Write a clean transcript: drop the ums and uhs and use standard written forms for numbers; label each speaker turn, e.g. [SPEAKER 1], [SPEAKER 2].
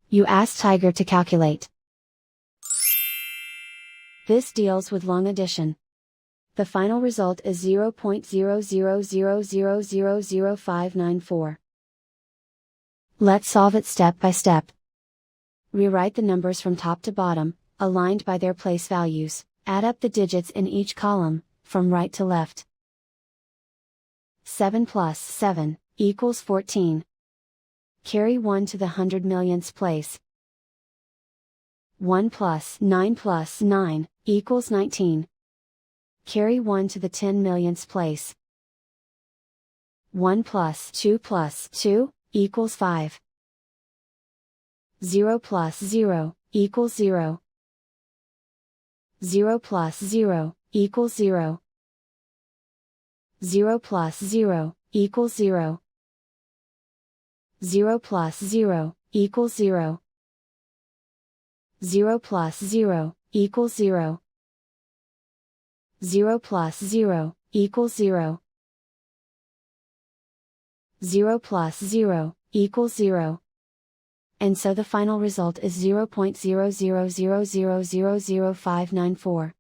[SPEAKER 1] You ask Tiger to calculate. This deals with long addition. The final result is 0.0000000594. Let's solve it step by step. Rewrite the numbers from top to bottom, aligned by their place values. Add up the digits in each column, from right to left. 7 plus 7 equals 14. Carry 1 to the 100 millionths place. 1 plus 9 equals 19. Carry 1 to the 10 millionths place. 1 plus 2 equals 5. 0 plus 0 equals 0. 0 plus 0 equals 0. 0 plus 0 equals 0. 0 plus 0 equals 0. 0 plus 0 equals 0. 0 plus 0 equals 0. 0 plus 0 equals 0. And so the final result is 0.0000000594.